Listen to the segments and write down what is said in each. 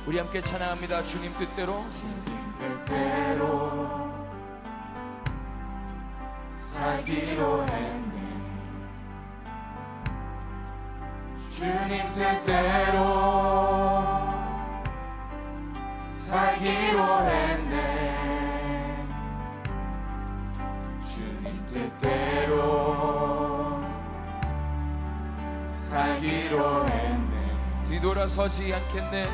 우리 함께 찬양합니다. 주님 뜻대로 살기로 했네. 주님 뜻대로 살기로 했네. 주님 뜻대로 살기로 했네. 뒤돌아서지 않겠네.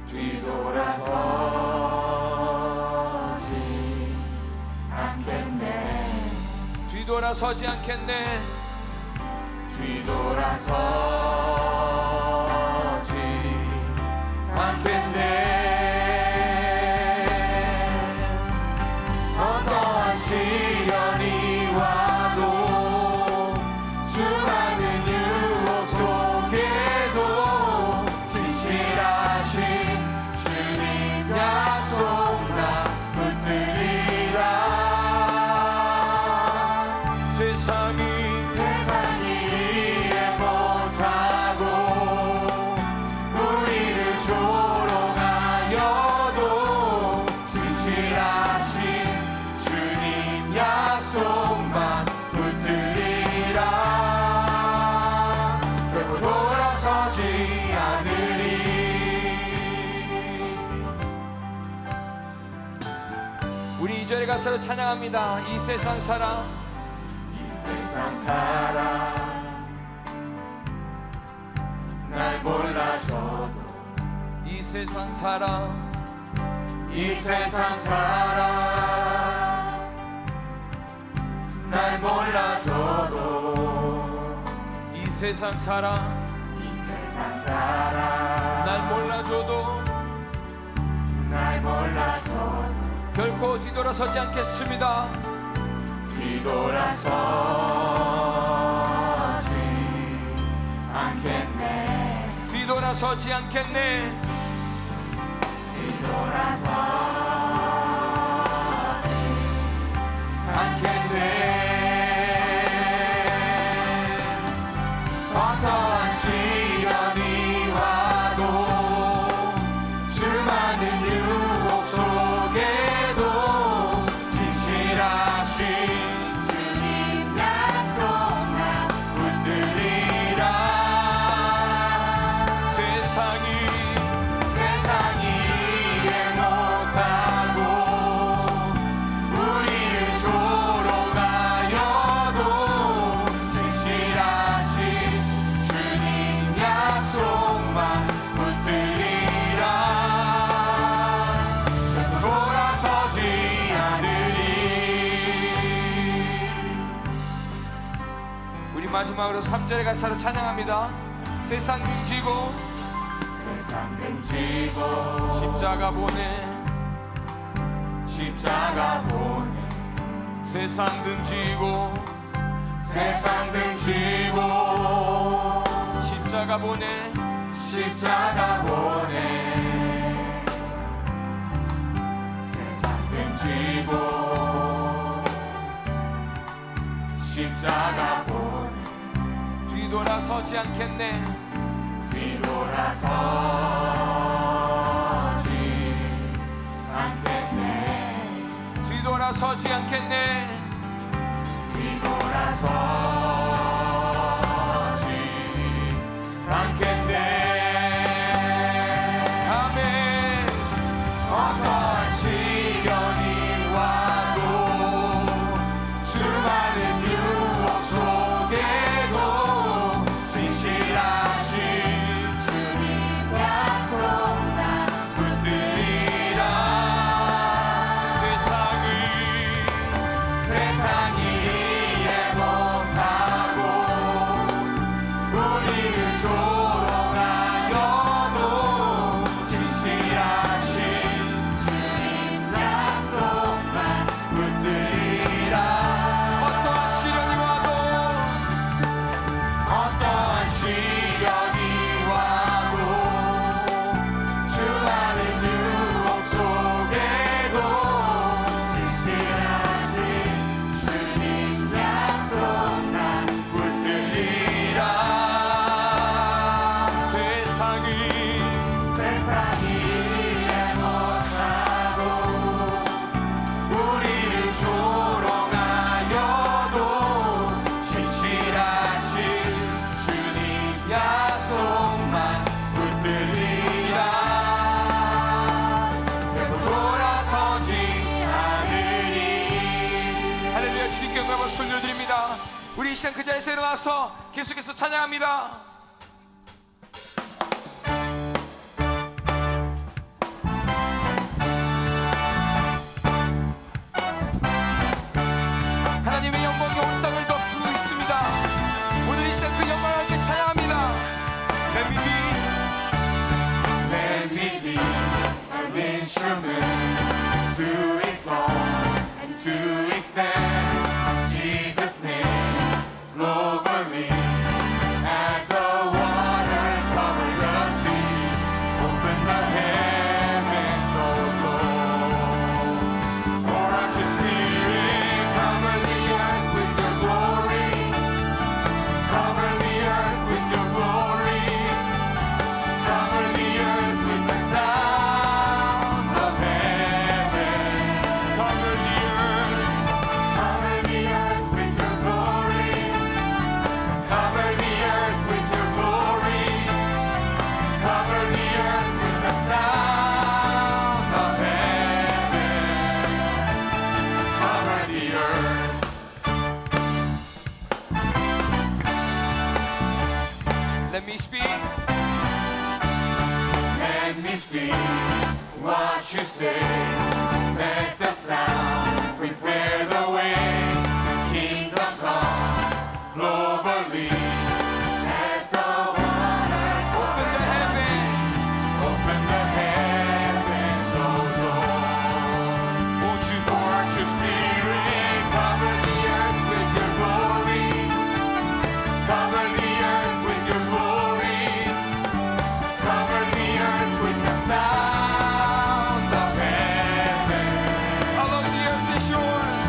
뒤돌아서지 않겠네. 뒤돌아서지 않겠네. 뒤돌아서지 않겠네. 어떠한 시련이 와도 수많은 유혹 속에도 진실하신 주님 약속 나 붙들리라. 세상이 이해 못하고 우리를 조롱하여도 진실하신 주님 약속만 붙들리라. 결코 돌아서지 않으리. 우리 2절에 가서 찬양합니다. 이 세상 사랑 세상 사람 날 몰라줘도 이 세상 사랑 이 세상 사람 날 몰라줘도 이 세상 사랑 이 세상 사람 날 몰라줘도 날 몰라줘도 결코 뒤돌아서지 않겠습니다. 뒤돌아서지 않겠네. 뒤돌아서지 않겠네. 뒤돌아서지 않겠네. 어떠한 시련이 와도 수많은 유혹 속에도 진실하신 주님 약속 나 붙들리라. 세상이 이해 못하고 우리를 조롱하여도 진실하신 주님 약속만 붙들리라. 결코 돌아서지 않으리. 우리 마지막으로 3절의 가사로 찬양합니다. 세상 등지고 세상 등지고 십자가 보내 십자가 보내. 세상 등지고 세상 등지고 십자가 보내 십자가 보내. 세상 등지고 십자가 보내. 뒤돌아서지 않겠네. 뒤돌아서지 않겠네. 뒤돌아서지 않겠네. 뒤돌아서지 않겠네. 아멘. 어떠한 시련이 와도 수많은 유혹 속에도 진실하신 주님 약속 나 붙들리라. 세상이 이해 못하고 우리 이 시간 그 자리에서 일어나서 계속해서 찬양합니다. 하나님의 영광이 온 땅을 덮고 있습니다. 오늘 이 시간 그 영광을 함께 찬양합니다. Let me be, Let me be an instrument to exalt and to extend Jesus' name globally. As the waters cover the sea, open the heavens, oh Lord. Pour out your Spirit, cover the earth with your glory. Cover the earth with your glory. Cover the earth with the sound of heaven. cover the earth. Cover the earth with your glory. Cover the earth with your glory. Cover the earth with the sound of heaven. Cover the earth. Let me speak. Let me speak what you say. Let the sound prepare the way. Kingdom come globally. As the waters Open the heavens. open the heavens, oh Lord. Won't you pour out your Spirit? Cover the earth with your glory. Cover the earth with your glory. Cover the earth with the sound of heaven. All of the earth is yours.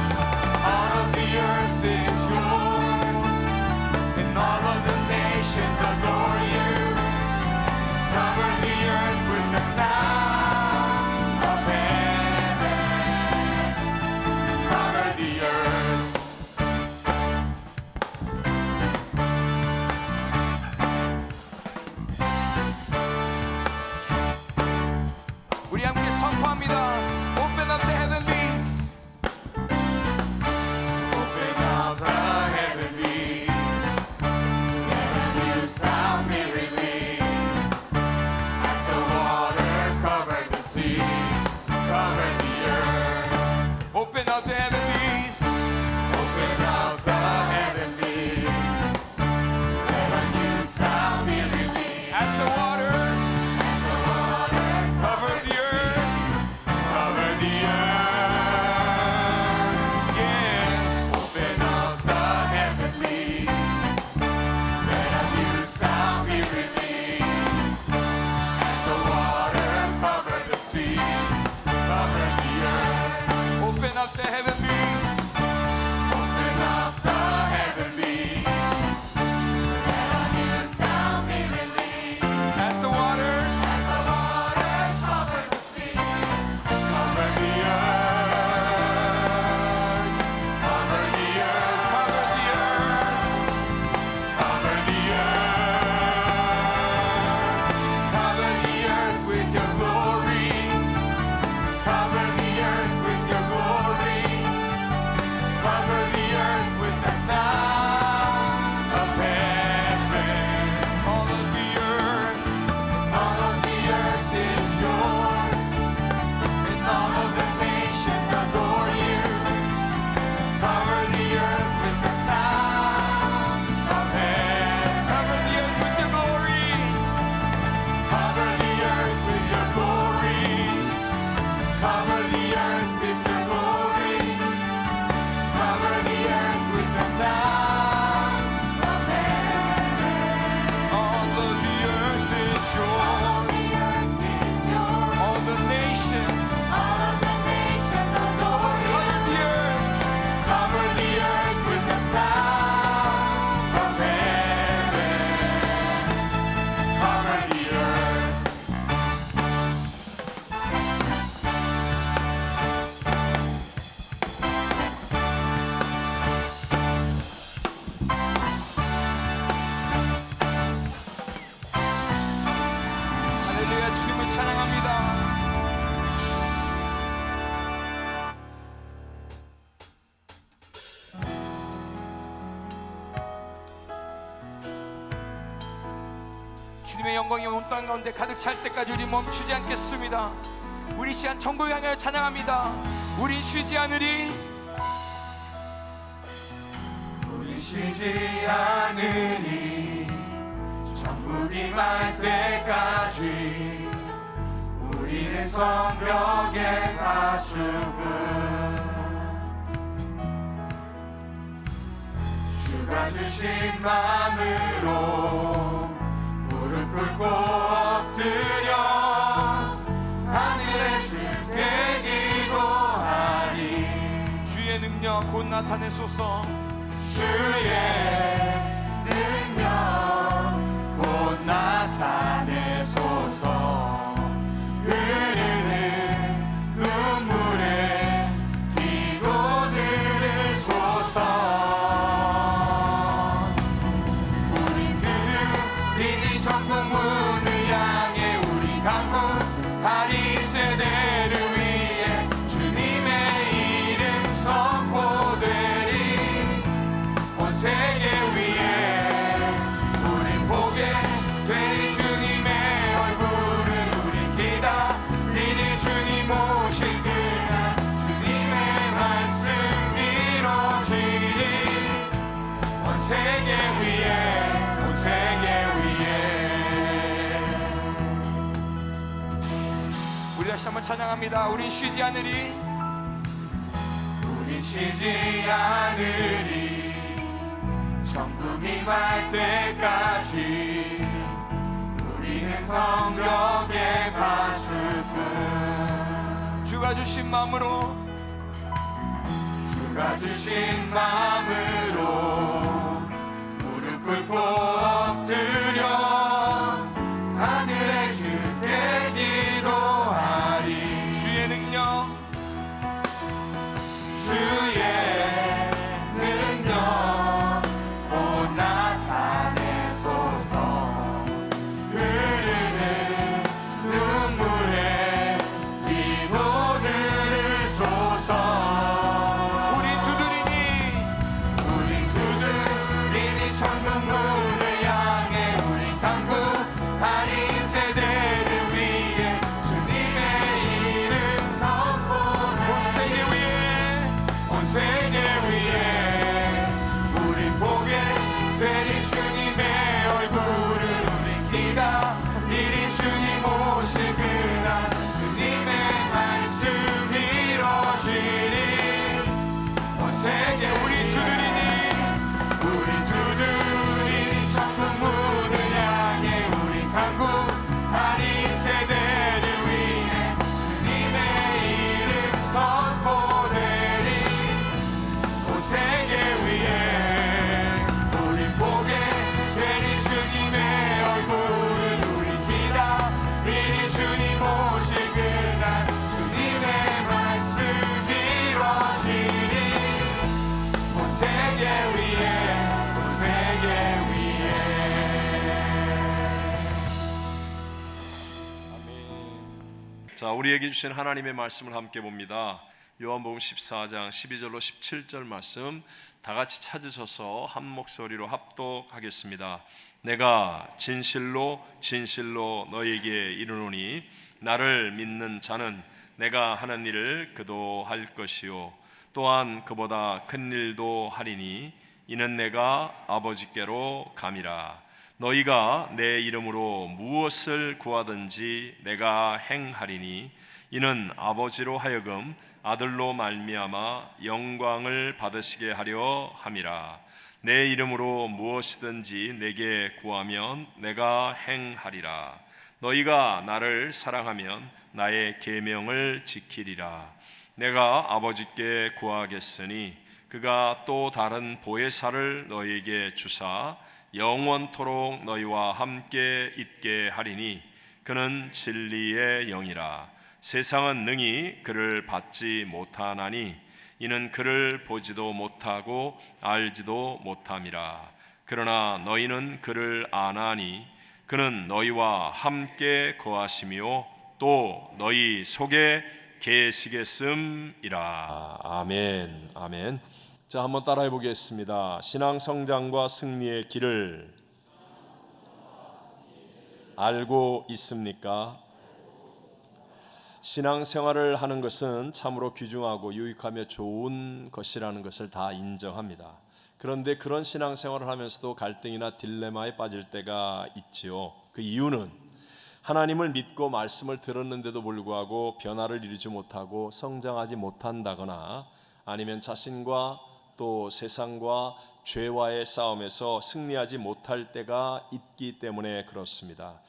주님의 영광이 온 땅 가운데 가득 찰 때까지 우리 멈추지 않겠습니다. 우리 시간 천국을 향하여 찬양합니다. 우린 쉬지 않으리. 우리 쉬지 않으니 천국이 말 때까지 우리는 성벽의 가수분 주가 주신 마음으로 무릎 꿇고 엎드려 하늘의 주께 기도하리. 주의 능력 곧 나타내소서. 주의 능력 곧 나타내소서. 흐르는 눈물에 기도 들으소서. 우리 들으니 천국 문을 향해 우리 강구하리. 세대를 위해 주님의 이름 선포되리. 온 세계 위에 우리 보게 되리. 주님의 얼굴을 우리 기다리니. 주님 오실 그날 주님의 말씀 이루어지리. 온 세계 위에 온 세계 위에. 우리 다시 한번 찬양합니다. 우린 쉬지 않으리. 우린 쉬지 않으리. 천국이 말 때까지 우리는 성벽의 가수분 주가 주신 마음으로 주가 주신 마음으로 무릎 꿇고 엎드려 하늘의 주께 기도하리. 주의 능력 주의 능력 곧 나타내소서. 흐르는 눈물에 기도 들으소서. 우린 두드리니 천국 문을 향해 우리 강구하리. 세대를 위해 주님의 이름 선포하리. 온 세계 위에 온 세계 위에 우리 보게 되리. 주님의 얼굴을 우리 기다리리. 주님 오실 그날 주님의 말씀 이루어지리. 온 세계 우리 두드리니 천국 문을 향해 우리 강구하리. 세대를 위해 주님의 이름 선포되리. 온 세계 위에 우리 보게 되니. 주님의 얼굴을 우리 기다리니. 주님 오실 그날 주님의 말씀 이루어지리. 온 세계 위에 온 세계 위에. 자, 우리에게 주신 하나님의 말씀을 함께 봅니다. 요한복음 14장 12절로 17절 말씀 다 같이 찾으셔서 한 목소리로 합독하겠습니다. 내가 진실로 진실로 너희에게 이르노니 나를 믿는 자는 내가 하는 일을 그도 할 것이요 또한 그보다 큰 일도 하리니 이는 내가 아버지께로 감이라. 너희가 내 이름으로 무엇을 구하든지 내가 행하리니 이는 아버지로 하여금 아들로 말미암아 영광을 받으시게 하려 함이라. 내 이름으로 무엇이든지 내게 구하면 내가 행하리라. 너희가 나를 사랑하면 나의 계명을 지키리라. 내가 아버지께 구하겠으니 그가 또 다른 보혜사를 너희에게 주사 영원토록 너희와 함께 있게 하리니 그는 진리의 영이라. 세상은 능히 그를 받지 못하나니 이는 그를 보지도 못하고 알지도 못함이라. 그러나 너희는 그를 아나니 그는 너희와 함께 거하시며 또 너희 속에 계시겠음이라. 아멘. 아멘. 자, 한번 따라해 보겠습니다. 신앙 성장과 승리의 길을 알고 있습니까? 신앙생활을 하는 것은 참으로 귀중하고 유익하며 좋은 것이라는 것을 다 인정합니다. 그런데 그런 신앙생활을 하면서도 갈등이나 딜레마에 빠질 때가 있지요. 그 이유는 하나님을 믿고 말씀을 들었는데도 불구하고 변화를 이루지 못하고 성장하지 못한다거나 아니면 자신과 또 세상과 죄와의 싸움에서 승리하지 못할 때가 있기 때문에 그렇습니다.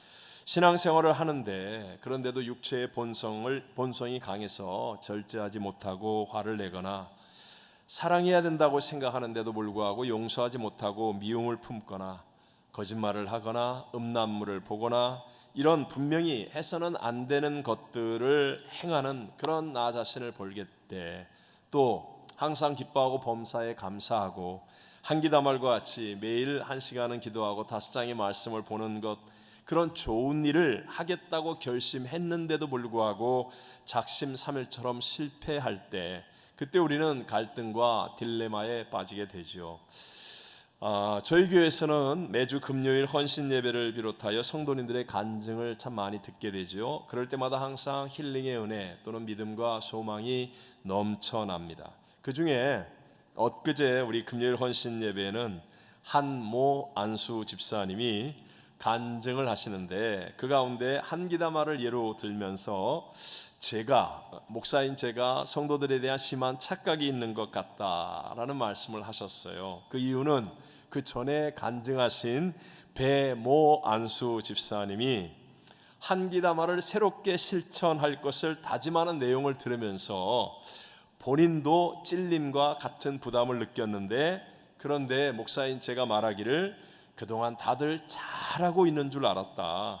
신앙생활을 하는데 그런데도 육체의 본성이 강해서 절제하지 못하고 화를 내거나 사랑해야 된다고 생각하는데도 불구하고 용서하지 못하고 미움을 품거나 거짓말을 하거나 음란물을 보거나 이런 분명히 해서는 안 되는 것들을 행하는 그런 나 자신을 볼 때 또 항상 기뻐하고 범사에 감사하고 한기다말과 같이 매일 1시간은 기도하고 5장의 말씀을 보는 것 그런 좋은 일을 하겠다고 결심했는데도 불구하고 작심삼일처럼 실패할 때 그때 우리는 갈등과 딜레마에 빠지게 되죠. 저희 교회에서는 매주 금요일 헌신 예배를 비롯하여 성도님들의 간증을 참 많이 듣게 되죠. 그럴 때마다 항상 힐링의 은혜 또는 믿음과 소망이 넘쳐납니다. 그 중에 엊그제 우리 금요일 헌신 예배에는 한모 안수 집사님이 간증을 하시는데 그 가운데 한기다말을 예로 들면서 목사인 제가 성도들에 대한 심한 착각이 있는 것 같다라는 말씀을 하셨어요. 그 이유는 그 전에 간증하신 배모 안수 집사님이 한기다말을 새롭게 실천할 것을 다짐하는 내용을 들으면서 본인도 찔림과 같은 부담을 느꼈는데 그런데 목사인 제가 말하기를 그동안 다들 잘하고 있는 줄 알았다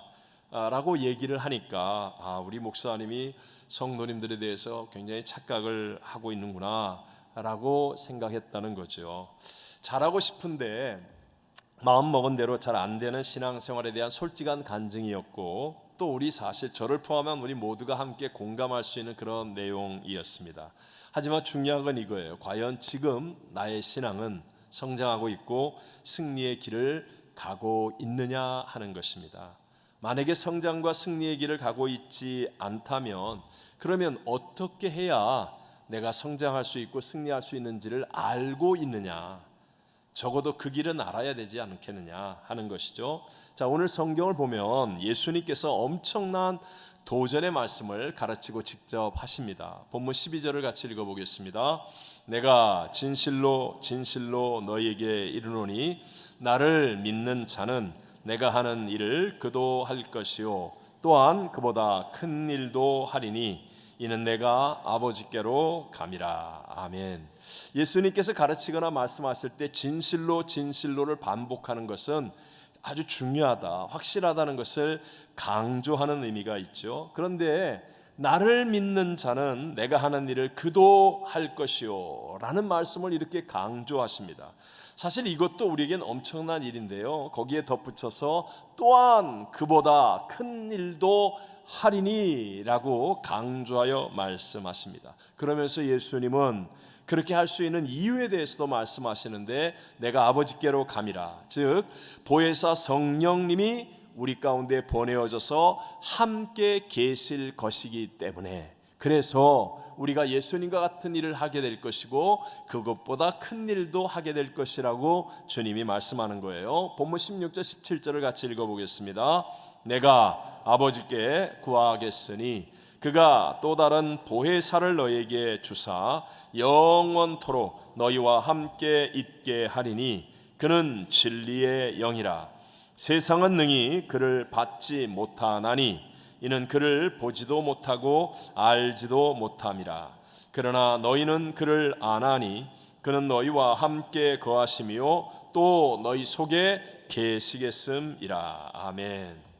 라고 얘기를 하니까 우리 목사님이 성도님들에 대해서 굉장히 착각을 하고 있는구나 라고 생각했다는 거죠. 잘하고 싶은데 마음먹은 대로 잘 안 되는 신앙생활에 대한 솔직한 간증이었고 또 우리 사실 저를 포함한 우리 모두가 함께 공감할 수 있는 그런 내용이었습니다. 하지만 중요한 건 이거예요. 과연 지금 나의 신앙은 성장하고 있고 승리의 길을 가고 있느냐 하는 것입니다. 만약에 성장과 승리의 길을 가고 있지 않다면 그러면 어떻게 해야 내가 성장할 수 있고 승리할 수 있는지를 알고 있느냐, 적어도 그 길은 알아야 되지 않겠느냐 하는 것이죠. 자, 오늘 성경을 보면 예수님께서 엄청난 도전의 말씀을 가르치고 직접 하십니다. 본문 12절을 같이 읽어보겠습니다. 내가 진실로 진실로 너희에게 이르노니 나를 믿는 자는 내가 하는 일을 그도 할 것이요 또한 그보다 큰 일도 하리니 이는 내가 아버지께로 감이라. 아멘. 예수님께서 가르치거나 말씀하실 때 진실로 진실로를 반복하는 것은 아주 중요하다, 확실하다는 것을 강조하는 의미가 있죠. 그런데 나를 믿는 자는 내가 하는 일을 그도 할 것이요 라는 말씀을 이렇게 강조하십니다. 사실 이것도 우리에겐 엄청난 일인데요, 거기에 덧붙여서 또한 그보다 큰 일도 하리니 라고 강조하여 말씀하십니다. 그러면서 예수님은 그렇게 할 수 있는 이유에 대해서도 말씀하시는데 내가 아버지께로 감이라, 즉 보혜사 성령님이 우리 가운데 보내어져서 함께 계실 것이기 때문에, 그래서 우리가 예수님과 같은 일을 하게 될 것이고 그것보다 큰 일도 하게 될 것이라고 주님이 말씀하는 거예요. 본문 16절 17절을 같이 읽어보겠습니다. 내가 아버지께 구하겠으니 그가 또 다른 보혜사를 너희에게 주사 영원토록 너희와 함께 있게 하리니 그는 진리의 영이라. 세상은 능히 그를 받지 못하나니 이는 그를 보지도 못하고 알지도 못함이라. 그러나 너희는 그를 아나니 그는 너희와 함께 거하시며 또 너희 속에 계시겠음이라. 아멘.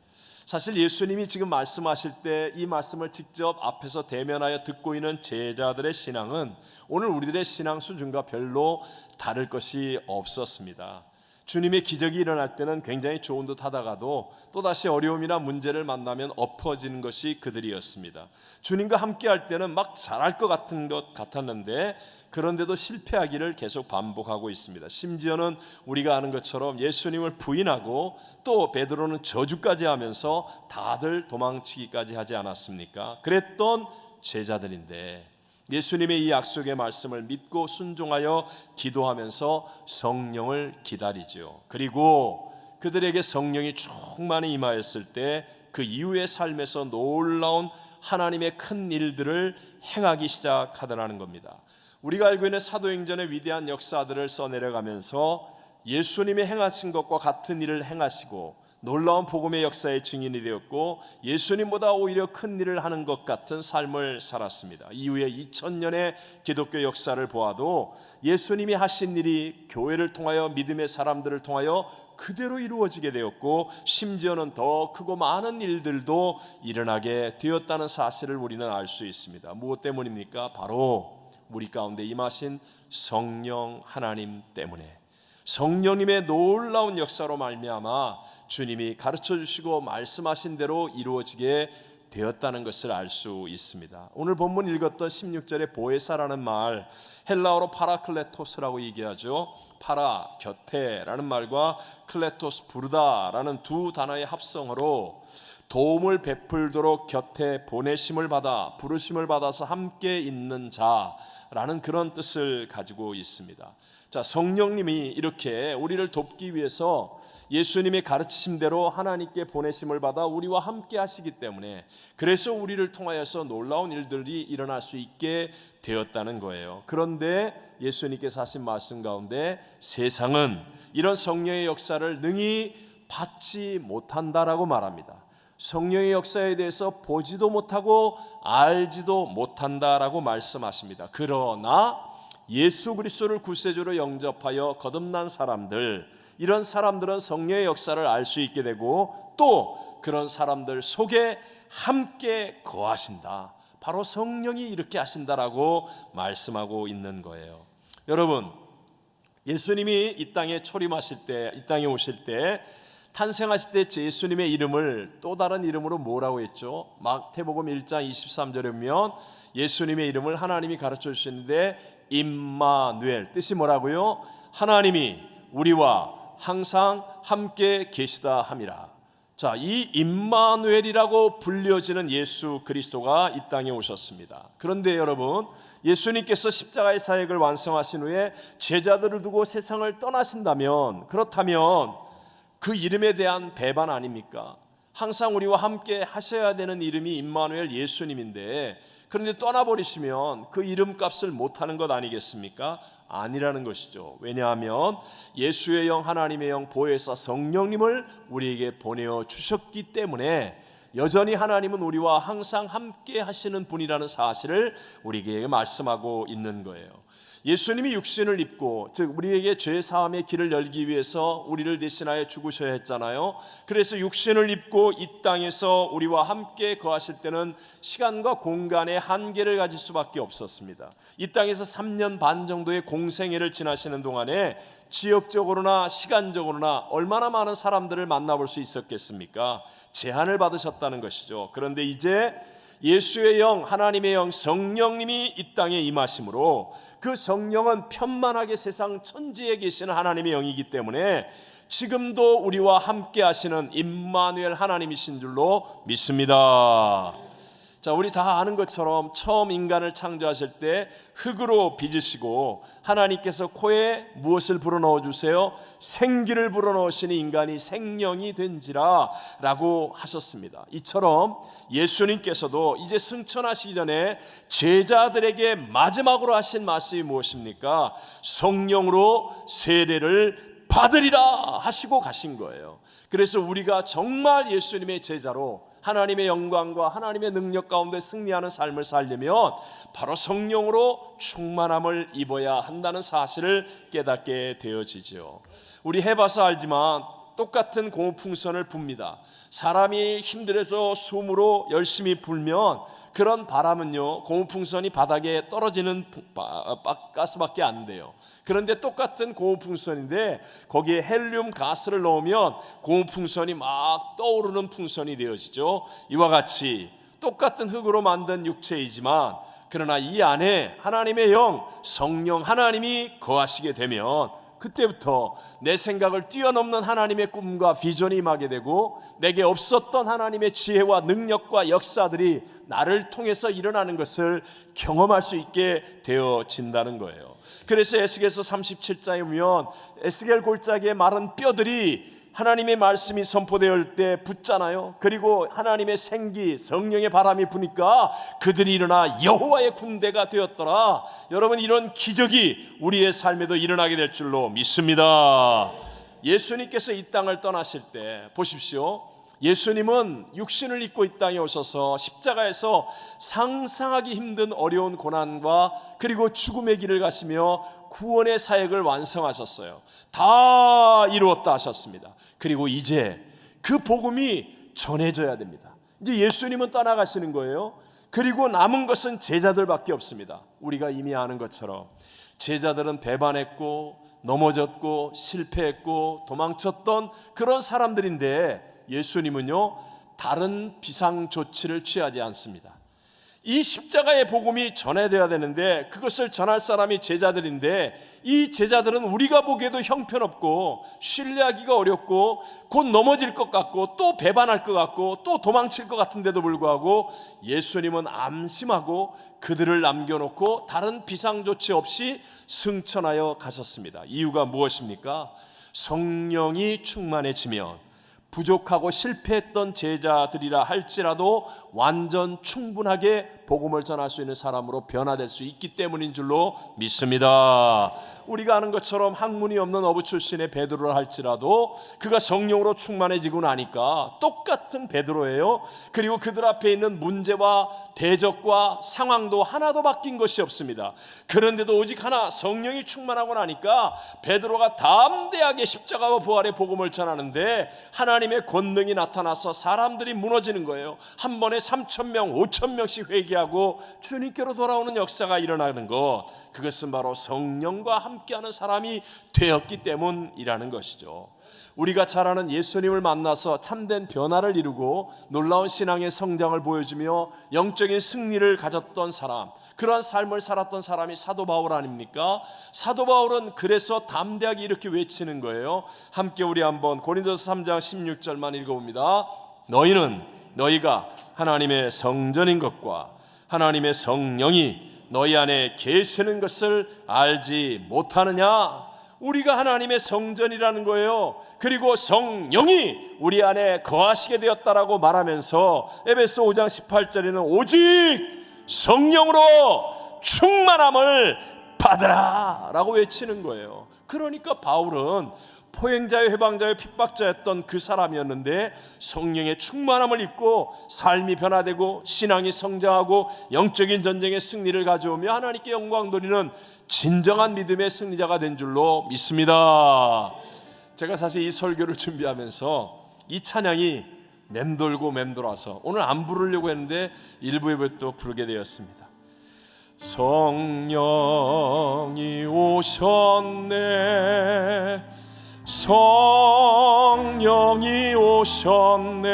사실 예수님이 지금 말씀하실 때 이 말씀을 직접 앞에서 대면하여 듣고 있는 제자들의 신앙은 오늘 우리들의 신앙 수준과 별로 다를 것이 없었습니다. 주님의 기적이 일어날 때는 굉장히 좋은 듯 하다가도 또다시 어려움이나 문제를 만나면 엎어지는 것이 그들이었습니다. 주님과 함께 할 때는 막 잘할 것 같은 것 같았는데 그런데도 실패하기를 계속 반복하고 있습니다. 심지어는 우리가 아는 것처럼 예수님을 부인하고 또 베드로는 저주까지 하면서 다들 도망치기까지 하지 않았습니까? 그랬던 제자들인데 예수님의 이 약속의 말씀을 믿고 순종하여 기도하면서 성령을 기다리죠. 그리고 그들에게 성령이 충만히 임하였을 때 그 이후의 삶에서 놀라운 하나님의 큰 일들을 행하기 시작하더라는 겁니다. 우리가 알고 있는 사도행전의 위대한 역사들을 써내려가면서 예수님이 행하신 것과 같은 일을 행하시고 놀라운 복음의 역사의 증인이 되었고 예수님보다 오히려 큰 일을 하는 것 같은 삶을 살았습니다. 이후에 2000년의 기독교 역사를 보아도 예수님이 하신 일이 교회를 통하여 믿음의 사람들을 통하여 그대로 이루어지게 되었고 심지어는 더 크고 많은 일들도 일어나게 되었다는 사실을 우리는 알 수 있습니다. 무엇 때문입니까? 바로 우리 가운데 임하신 성령 하나님 때문에, 성령님의 놀라운 역사로 말미암아 주님이 가르쳐 주시고 말씀하신 대로 이루어지게 되었다는 것을 알 수 있습니다. 오늘 본문 읽었던 16절의 보에사라는 말, 헬라어로 파라클레토스라고 얘기하죠. 파라, 곁에라는 말과 클레토스, 부르다라는 두 단어의 합성어로 도움을 베풀도록 곁에 보내심을 받아 부르심을 받아서 함께 있는 자라는 그런 뜻을 가지고 있습니다. 자, 성령님이 이렇게 우리를 돕기 위해서 예수님의 가르치심대로 하나님께 보내심을 받아 우리와 함께 하시기 때문에 그래서 우리를 통하여서 놀라운 일들이 일어날 수 있게 되었다는 거예요. 그런데 예수님께서 하신 말씀 가운데 세상은 이런 성령의 역사를 능히 받지 못한다라고 말합니다. 성령의 역사에 대해서 보지도 못하고 알지도 못한다라고 말씀하십니다. 그러나 예수 그리스도를 구세주로 영접하여 거듭난 사람들, 이런 사람들은 성령의 역사를 알 수 있게 되고 또 그런 사람들 속에 함께 거하신다. 바로 성령이 이렇게 하신다라고 말씀하고 있는 거예요. 여러분, 예수님이 이 땅에 초림하실 때, 이 땅에 오실 때, 탄생하실 때 예수님의 이름을 또 다른 이름으로 뭐라고 했죠? 마태복음 1장 23절에 보면 예수님의 이름을 하나님이 가르쳐 주시는데 임마누엘, 뜻이 뭐라고요? 하나님이 우리와 항상 함께 계시다 함이라. 자, 이 임마누엘이라고 불려지는 예수 그리스도가 이 땅에 오셨습니다. 그런데 여러분, 예수님께서 십자가의 사역을 완성하신 후에 제자들을 두고 세상을 떠나신다면, 그렇다면 그 이름에 대한 배반 아닙니까? 항상 우리와 함께 하셔야 되는 이름이 임마누엘 예수님인데 그런데 떠나버리시면 그 이름값을 못하는 것 아니겠습니까? 아니라는 것이죠. 왜냐하면 예수의 영, 하나님의 영, 보혜사 성령님을 우리에게 보내어 주셨기 때문에 여전히 하나님은 우리와 항상 함께 하시는 분이라는 사실을 우리에게 말씀하고 있는 거예요. 예수님이 육신을 입고, 즉 우리에게 죄 사함의 길을 열기 위해서 우리를 대신하여 죽으셔야 했잖아요. 그래서 육신을 입고 이 땅에서 우리와 함께 거하실 때는 시간과 공간의 한계를 가질 수밖에 없었습니다. 이 땅에서 3년 반 정도의 공생애를 지나시는 동안에 지역적으로나 시간적으로나 얼마나 많은 사람들을 만나볼 수 있었겠습니까? 제한을 받으셨다는 것이죠. 그런데 이제 예수의 영, 하나님의 영, 성령님이 이 땅에 임하심으로 그 성령은 편만하게 세상 천지에 계시는 하나님의 영이기 때문에 지금도 우리와 함께 하시는 임마누엘 하나님이신 줄로 믿습니다. 자, 우리 다 아는 것처럼 처음 인간을 창조하실 때 흙으로 빚으시고 하나님께서 코에 무엇을 불어넣어 주세요? 생기를 불어넣으시니 인간이 생명이 된지라 라고 하셨습니다. 이처럼 예수님께서도 이제 승천하시기 전에 제자들에게 마지막으로 하신 말씀이 무엇입니까? 성령으로 세례를 받으리라 하시고 가신 거예요. 그래서 우리가 정말 예수님의 제자로 하나님의 영광과 하나님의 능력 가운데 승리하는 삶을 살려면 바로 성령으로 충만함을 입어야 한다는 사실을 깨닫게 되어지죠. 우리 해봐서 알지만 똑같은 고무풍선을 붑니다. 사람이 힘들어서 숨으로 열심히 불면 그런 바람은요, 고무풍선이 바닥에 떨어지는 가스밖에 안 돼요. 그런데 똑같은 고무풍선인데 거기에 헬륨 가스를 넣으면 고무풍선이 막 떠오르는 풍선이 되어지죠. 이와 같이 똑같은 흙으로 만든 육체이지만 그러나 이 안에 하나님의 영, 성령 하나님이 거하시게 되면 그때부터 내 생각을 뛰어넘는 하나님의 꿈과 비전이 임하게 되고 내게 없었던 하나님의 지혜와 능력과 역사들이 나를 통해서 일어나는 것을 경험할 수 있게 되어진다는 거예요. 그래서 에스겔서 37장에 보면 에스겔 골짜기의 마른 뼈들이 하나님의 말씀이 선포될 때 붙잖아요. 그리고 하나님의 생기, 성령의 바람이 부니까 그들이 일어나 여호와의 군대가 되었더라. 여러분, 이런 기적이 우리의 삶에도 일어나게 될 줄로 믿습니다. 예수님께서 이 땅을 떠나실 때 보십시오. 예수님은 육신을 입고 이 땅에 오셔서 십자가에서 상상하기 힘든 어려운 고난과 그리고 죽음의 길을 가시며 구원의 사역을 완성하셨어요. 다 이루었다 하셨습니다. 그리고 이제 그 복음이 전해져야 됩니다. 이제 예수님은 떠나가시는 거예요. 그리고 남은 것은 제자들밖에 없습니다. 우리가 이미 아는 것처럼 제자들은 배반했고 넘어졌고 실패했고 도망쳤던 그런 사람들인데 예수님은요, 다른 비상 조치를 취하지 않습니다. 이 십자가의 복음이 전해져야 되는데 그것을 전할 사람이 제자들인데 이 제자들은 우리가 보기에도 형편없고 신뢰하기가 어렵고 곧 넘어질 것 같고 또 배반할 것 같고 또 도망칠 것 같은데도 불구하고 예수님은 암심하고 그들을 남겨놓고 다른 비상조치 없이 승천하여 가셨습니다. 이유가 무엇입니까? 성령이 충만해지면 부족하고 실패했던 제자들이라 할지라도 완전 충분하게 복음을 전할 수 있는 사람으로 변화될 수 있기 때문인 줄로 믿습니다. 우리가 아는 것처럼 학문이 없는 어부 출신의 베드로라 할지라도 그가 성령으로 충만해지고 나니까 똑같은 베드로예요. 그리고 그들 앞에 있는 문제와 대적과 상황도 하나도 바뀐 것이 없습니다. 그런데도 오직 하나, 성령이 충만하고 나니까 베드로가 담대하게 십자가와 부활의 복음을 전하는데 하나님의 권능이 나타나서 사람들이 무너지는 거예요. 한 번에 3,000명, 5,000명씩 회개하고 주님께로 돌아오는 역사가 일어나는 것, 그것은 바로 성령과 함께하는 사람이 되었기 때문이라는 것이죠. 우리가 잘 아는 예수님을 만나서 참된 변화를 이루고 놀라운 신앙의 성장을 보여주며 영적인 승리를 가졌던 사람, 그러한 삶을 살았던 사람이 사도 바울 아닙니까? 사도 바울은 그래서 담대하게 이렇게 외치는 거예요. 함께 우리 한번 고린도서 3장 16절만 읽어봅니다. 너희가 하나님의 성전인 것과 하나님의 성령이 너희 안에 계시는 것을 알지 못하느냐? 우리가 하나님의 성전이라는 거예요. 그리고 성령이 우리 안에 거하시게 되었다라고 말하면서 에베소 5장 18절에는 오직 성령으로 충만함을 받으라 라고 외치는 거예요. 그러니까 바울은 포행자요 해방자요 핍박자였던 그 사람이었는데 성령의 충만함을 입고 삶이 변화되고 신앙이 성장하고 영적인 전쟁의 승리를 가져오며 하나님께 영광 돌리는 진정한 믿음의 승리자가 된 줄로 믿습니다. 제가 사실 이 설교를 준비하면서 이 찬양이 맴돌고 맴돌아서 오늘 안 부르려고 했는데 일부 예배 또 부르게 되었습니다. 성령이 오셨네, 성령이 오셨네,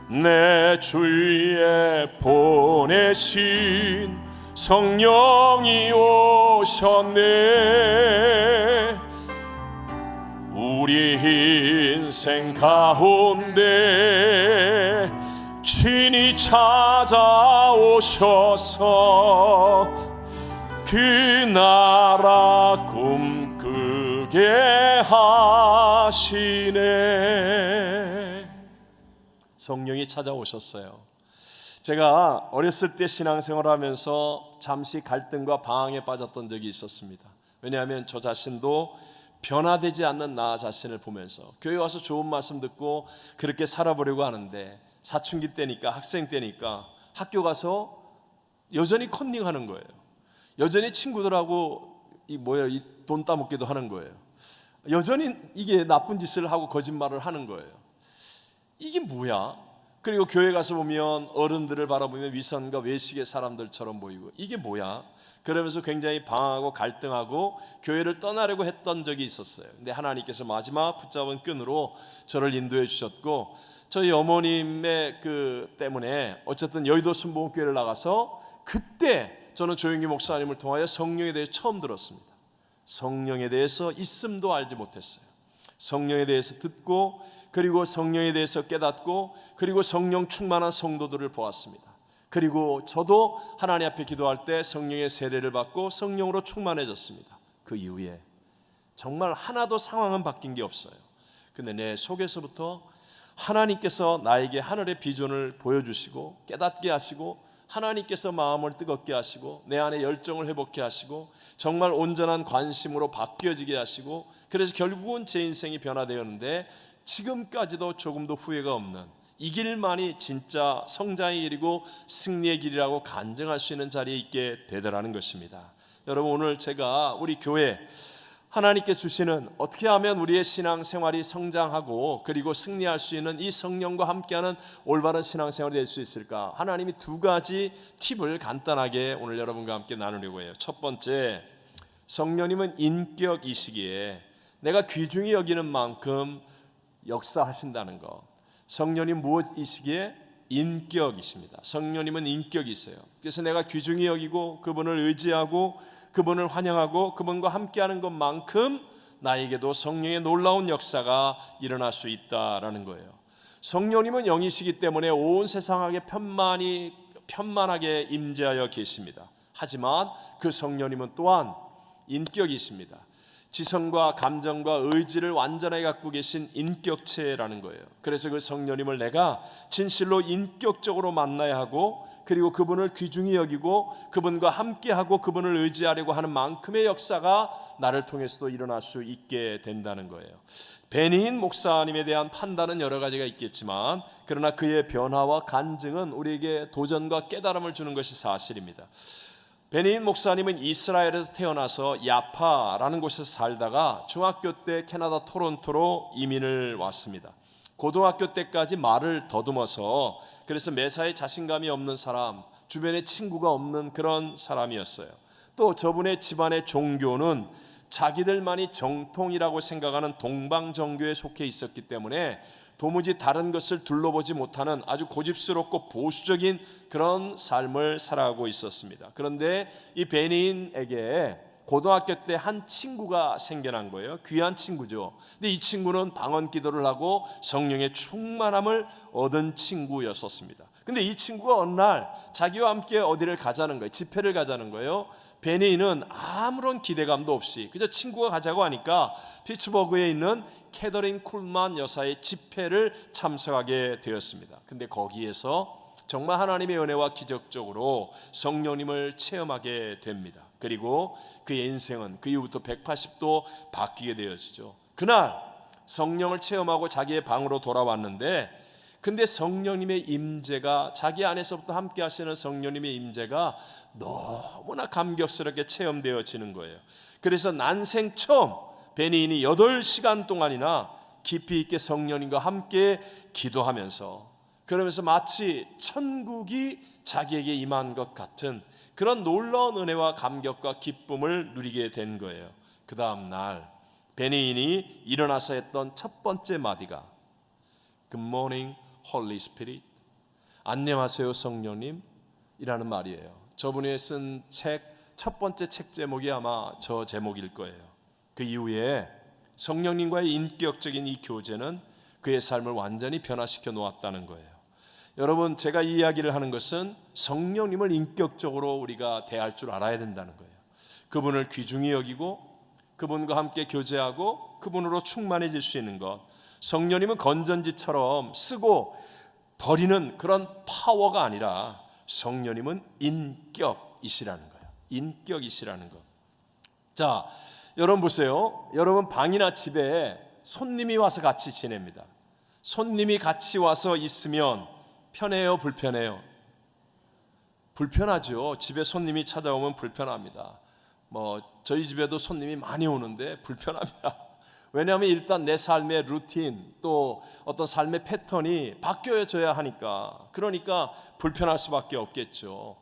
내 주위에 보내신 성령이 오셨네. 우리 인생 가운데 친히 찾아오셔서 그 나라 꿈꾸게 하시네. 성령이 찾아오셨어요. 제가 어렸을 때 신앙생활을 하면서 잠시 갈등과 방황에 빠졌던 적이 있었습니다. 왜냐하면 저 자신도 변화되지 않는 나 자신을 보면서 교회 와서 좋은 말씀 듣고 그렇게 살아보려고 하는데 사춘기 때니까, 학생 때니까 학교 가서 여전히 컨닝하는 거예요. 여전히 친구들하고 이 돈 따먹기도 하는 거예요. 여전히 이게 나쁜 짓을 하고 거짓말을 하는 거예요. 이게 뭐야? 그리고 교회 가서 보면 어른들을 바라보면 위선과 외식의 사람들처럼 보이고 이게 뭐야? 그러면서 굉장히 방황하고 갈등하고 교회를 떠나려고 했던 적이 있었어요. 근데 하나님께서 마지막 붙잡은 끈으로 저를 인도해 주셨고 저희 어머님의 때문에 어쨌든 여의도 순복음교회를 나가서 그때 저는 조영기 목사님을 통하여 성령에 대해 처음 들었습니다. 성령에 대해서 있음도 알지 못했어요. 성령에 대해서 듣고 그리고 성령에 대해서 깨닫고 그리고 성령 충만한 성도들을 보았습니다. 그리고 저도 하나님 앞에 기도할 때 성령의 세례를 받고 성령으로 충만해졌습니다. 그 이후에 정말 하나도 상황은 바뀐 게 없어요. 근데 내 속에서부터 하나님께서 나에게 하늘의 비전을 보여주시고 깨닫게 하시고 하나님께서 마음을 뜨겁게 하시고 내 안에 열정을 회복케 하시고 정말 온전한 관심으로 바뀌어지게 하시고 그래서 결국은 제 인생이 변화되었는데 지금까지도 조금도 후회가 없는 이 길만이 진짜 성장의 길이고 승리의 길이라고 간증할 수 있는 자리에 있게 되더라는 것입니다. 여러분 오늘 제가 우리 교회 하나님께 주시는 어떻게 하면 우리의 신앙생활이 성장하고 그리고 승리할 수 있는 이 성령과 함께하는 올바른 신앙생활이 될 수 있을까? 하나님이 두 가지 팁을 간단하게 오늘 여러분과 함께 나누려고 해요. 첫 번째, 성령님은 인격이시기에 내가 귀중히 여기는 만큼 역사하신다는 것. 성령님 무엇이시기에? 인격이십니다. 성령님은 인격이 있어요. 그래서 내가 귀중히 여기고 그분을 의지하고 그분을 환영하고 그분과 함께하는 것만큼 나에게도 성령의 놀라운 역사가 일어날 수 있다라는 거예요. 성령님은 영이시기 때문에 온 세상에 편만하게 임재하여 계십니다. 하지만 그 성령님은 또한 인격이십니다. 지성과 감정과 의지를 완전하게 갖고 계신 인격체라는 거예요. 그래서 그 성령님을 내가 진실로 인격적으로 만나야 하고 그리고 그분을 귀중히 여기고 그분과 함께하고 그분을 의지하려고 하는 만큼의 역사가 나를 통해서도 일어날 수 있게 된다는 거예요. 베니힌 목사님에 대한 판단은 여러 가지가 있겠지만 그러나 그의 변화와 간증은 우리에게 도전과 깨달음을 주는 것이 사실입니다. 베니힌 목사님은 이스라엘에서 태어나서 야파라는 곳에서 살다가 중학교 때 캐나다 토론토로 이민을 왔습니다. 고등학교 때까지 말을 더듬어서 그래서 매사에 자신감이 없는 사람, 주변에 친구가 없는 그런 사람이었어요. 또 저분의 집안의 종교는 자기들만이 정통이라고 생각하는 동방정교에 속해 있었기 때문에 도무지 다른 것을 둘러보지 못하는 아주 고집스럽고 보수적인 그런 삶을 살아가고 있었습니다. 그런데 이 베니힌에게 고등학교 때 한 친구가 생겨난 거예요. 귀한 친구죠. 근데 이 친구는 방언 기도를 하고 성령의 충만함을 얻은 친구였었습니다. 근데 이 친구가 어느 날 자기와 함께 어디를 가자는 거예요. 집회를 가자는 거예요. 베니힌은 아무런 기대감도 없이 그저 친구가 가자고 하니까 피츠버그에 있는 캐더린 쿨만 여사의 집회를 참석하게 되었습니다. 근데 거기에서 정말 하나님의 은혜와 기적적으로 성령님을 체험하게 됩니다. 그리고 그의 인생은 그 이후부터 180도 바뀌게 되었죠. 그날 성령을 체험하고 자기의 방으로 돌아왔는데 근데 성령님의 임재가 자기 안에서부터 함께 하시는 성령님의 임재가 너무나 감격스럽게 체험되어지는 거예요. 그래서 난생 처음 베니힌이 8시간 동안이나 깊이 있게 성령님과 함께 기도하면서 그러면서 마치 천국이 자기에게 임한 것 같은 그런 놀라운 은혜와 감격과 기쁨을 누리게 된 거예요. 그 다음 날 베니힌이 일어나서 했던 첫 번째 마디가 Good morning, Holy Spirit. 안녕하세요, 성령님 이라는 말이에요. 저분이 쓴 책 첫 번째 책 제목이 아마 저 제목일 거예요. 그 이후에 성령님과의 인격적인 이 교제는 그의 삶을 완전히 변화시켜 놓았다는 거예요. 여러분, 제가 이 이야기를 하는 것은 성령님을 인격적으로 우리가 대할 줄 알아야 된다는 거예요. 그분을 귀중히 여기고 그분과 함께 교제하고 그분으로 충만해질 수 있는 것. 성령님은 건전지처럼 쓰고 버리는 그런 파워가 아니라 성령님은 인격이시라는 거예요. 인격이시라는 것. 자, 여러분 보세요. 여러분 방이나 집에 손님이 와서 같이 지냅니다. 손님이 같이 와서 있으면 편해요, 불편해요? 불편하죠. 집에 손님이 찾아오면 불편합니다. 저희 집에도 손님이 많이 오는데 불편합니다. 왜냐하면 일단 내 삶의 루틴 또 어떤 삶의 패턴이 바뀌어져야 하니까. 그러니까 불편할 수밖에 없겠죠.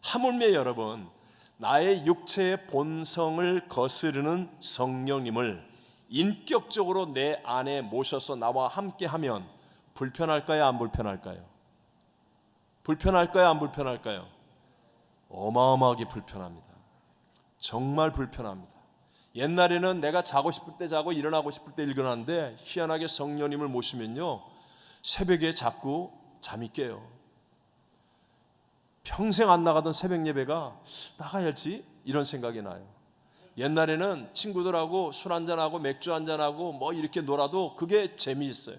하물며 여러분, 나의 육체의 본성을 거스르는 성령님을 인격적으로 내 안에 모셔서 나와 함께하면 불편할까요? 안 불편할까요? 불편할까요? 안 불편할까요? 어마어마하게 불편합니다. 정말 불편합니다. 옛날에는 내가 자고 싶을 때 자고 일어나고 싶을 때 일어나는데 희한하게 성령님을 모시면요, 새벽에 자꾸 잠이 깨요. 평생 안 나가던 새벽 예배가 나가야지 이런 생각이 나요. 옛날에는 친구들하고 술 한잔하고 맥주 한잔하고 뭐 이렇게 놀아도 그게 재미있어요.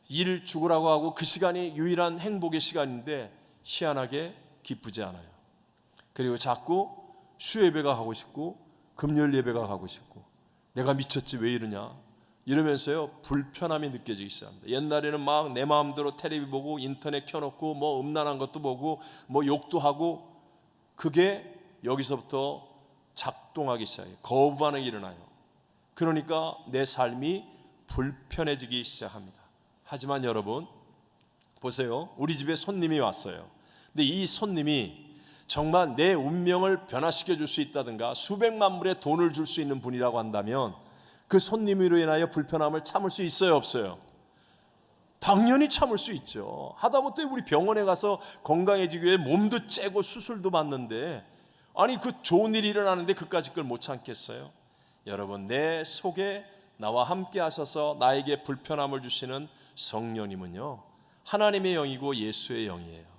일 죽으라고 하고 그 시간이 유일한 행복의 시간인데 희한하게 기쁘지 않아요. 그리고 자꾸 수예배가 가고 싶고 금요일 예배가 가고 싶고 내가 미쳤지 왜 이러냐 이러면서요 불편함이 느껴지기 시작합니다. 옛날에는 막 내 마음대로 텔레비 보고 인터넷 켜놓고 뭐 음란한 것도 보고 뭐 욕도 하고 그게 여기서부터 작동하기 시작해요. 거부 반응이 일어나요. 그러니까 내 삶이 불편해지기 시작합니다. 하지만 여러분 보세요. 우리 집에 손님이 왔어요. 근데 이 손님이 정말 내 운명을 변화시켜 줄 수 있다든가 수백만 불의 돈을 줄 수 있는 분이라고 한다면 그 손님으로 인하여 불편함을 참을 수 있어요, 없어요? 당연히 참을 수 있죠. 하다못해 우리 병원에 가서 건강해지기 위해 몸도 째고 수술도 받는데 아니 그 좋은 일이 일어나는데 그까짓 걸 못 참겠어요? 여러분, 내 속에 나와 함께 하셔서 나에게 불편함을 주시는 성령님은요 하나님의 영이고 예수의 영이에요.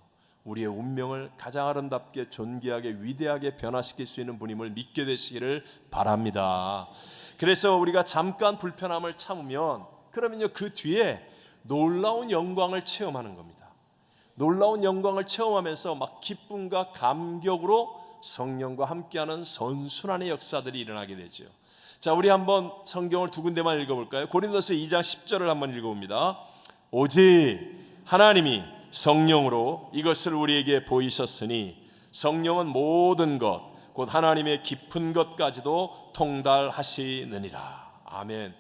우리의 운명을 가장 아름답게 존귀하게 위대하게 변화시킬 수 있는 분임을 믿게 되시기를 바랍니다. 그래서 우리가 잠깐 불편함을 참으면 그러면요 그 뒤에 놀라운 영광을 체험하는 겁니다. 놀라운 영광을 체험하면서 막 기쁨과 감격으로 성령과 함께하는 선순환의 역사들이 일어나게 되죠. 자, 우리 한번 성경을 두 군데만 읽어볼까요? 고린도서 2장 10절을 한번 읽어봅니다. 오직 하나님이 성령으로 이것을 우리에게 보이셨으니 성령은 모든 것 곧 하나님의 깊은 것까지도 통달하시느니라. 아멘.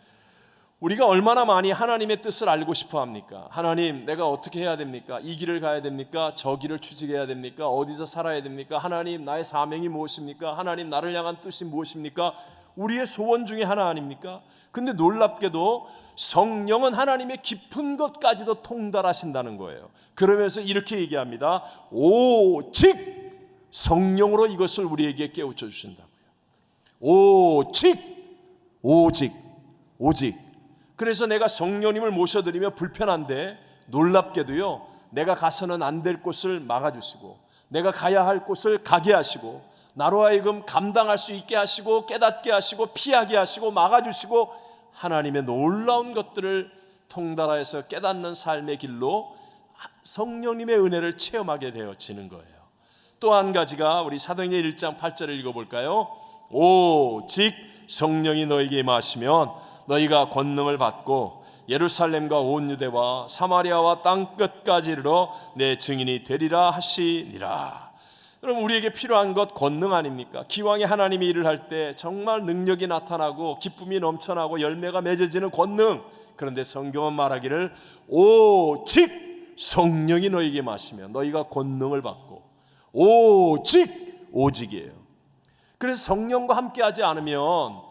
우리가 얼마나 많이 하나님의 뜻을 알고 싶어 합니까? 하나님, 내가 어떻게 해야 됩니까? 이 길을 가야 됩니까? 저 길을 추직해야 됩니까? 어디서 살아야 됩니까? 하나님, 나의 사명이 무엇입니까? 하나님, 나를 향한 뜻이 무엇입니까? 우리의 소원 중에 하나 아닙니까? 근데 놀랍게도 성령은 하나님의 깊은 것까지도 통달하신다는 거예요. 그러면서 이렇게 얘기합니다. 오직 성령으로 이것을 우리에게 깨우쳐 주신다고요. 오직. 그래서 내가 성령님을 모셔드리며 불편한데 놀랍게도요 내가 가서는 안 될 곳을 막아주시고 내가 가야 할 곳을 가게 하시고 나로 하여금 감당할 수 있게 하시고 깨닫게 하시고 피하게 하시고 막아주시고 하나님의 놀라운 것들을 통달하여서 깨닫는 삶의 길로 성령님의 은혜를 체험하게 되어지는 거예요. 또 한 가지가 우리 사도행전 1장 8절을 읽어볼까요? 오직 성령이 너에게 임하시면 너희가 권능을 받고 예루살렘과 온 유대와 사마리아와 땅 끝까지 이르러 내 증인이 되리라 하시니라. 그럼 우리에게 필요한 것 권능 아닙니까? 기왕에 하나님이 일을 할 때 정말 능력이 나타나고 기쁨이 넘쳐나고 열매가 맺어지는 권능. 그런데 성경은 말하기를 오직 성령이 너에게 마시면 너희가 권능을 받고 오직이에요. 그래서 성령과 함께하지 않으면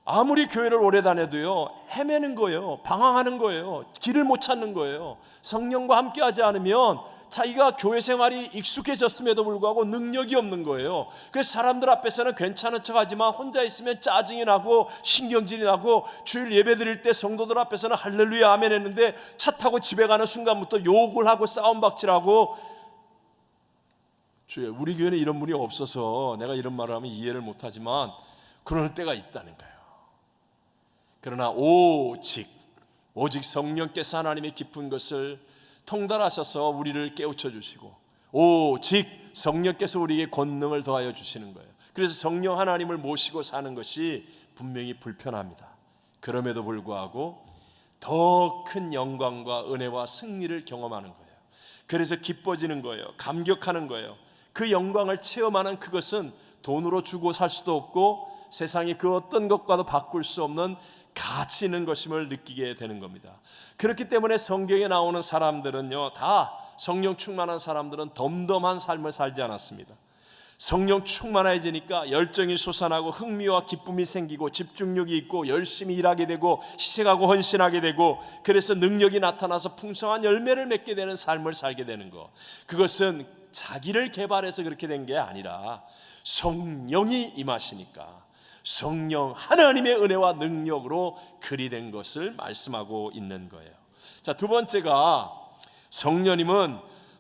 아무리 교회를 오래 다녀도요 헤매는 거예요. 방황하는 거예요. 길을 못 찾는 거예요. 성령과 함께하지 않으면 자기가 교회 생활이 익숙해졌음에도 불구하고 능력이 없는 거예요. 그래서 사람들 앞에서는 괜찮은 척하지만 혼자 있으면 짜증이 나고 신경질이 나고 주일 예배 드릴 때 성도들 앞에서는 할렐루야 아멘 했는데 차 타고 집에 가는 순간부터 욕을 하고 싸움박질하고. 주여, 우리 교회는 이런 분이 없어서 내가 이런 말을 하면 이해를 못하지만 그럴 때가 있다는 거예요. 그러나 오직 성령께서 하나님의 깊은 것을 통달하셔서 우리를 깨우쳐 주시고 오직 성령께서 우리에게 권능을 더하여 주시는 거예요. 그래서 성령 하나님을 모시고 사는 것이 분명히 불편합니다. 그럼에도 불구하고 더 큰 영광과 은혜와 승리를 경험하는 거예요. 그래서 기뻐지는 거예요. 감격하는 거예요. 그 영광을 체험하는 그것은 돈으로 주고 살 수도 없고 세상의 그 어떤 것과도 바꿀 수 없는 가치 있는 것임을 느끼게 되는 겁니다. 그렇기 때문에 성경에 나오는 사람들은요, 다 성령 충만한 사람들은 덤덤한 삶을 살지 않았습니다. 성령 충만해지니까 열정이 솟아나고 흥미와 기쁨이 생기고 집중력이 있고 열심히 일하게 되고 희생하고 헌신하게 되고, 그래서 능력이 나타나서 풍성한 열매를 맺게 되는 삶을 살게 되는 것, 그것은 자기를 개발해서 그렇게 된 게 아니라 성령이 임하시니까 성령 하나님의 은혜와 능력으로 그리 된 것을 말씀하고 있는 거예요. 자, 두 번째가 성령님은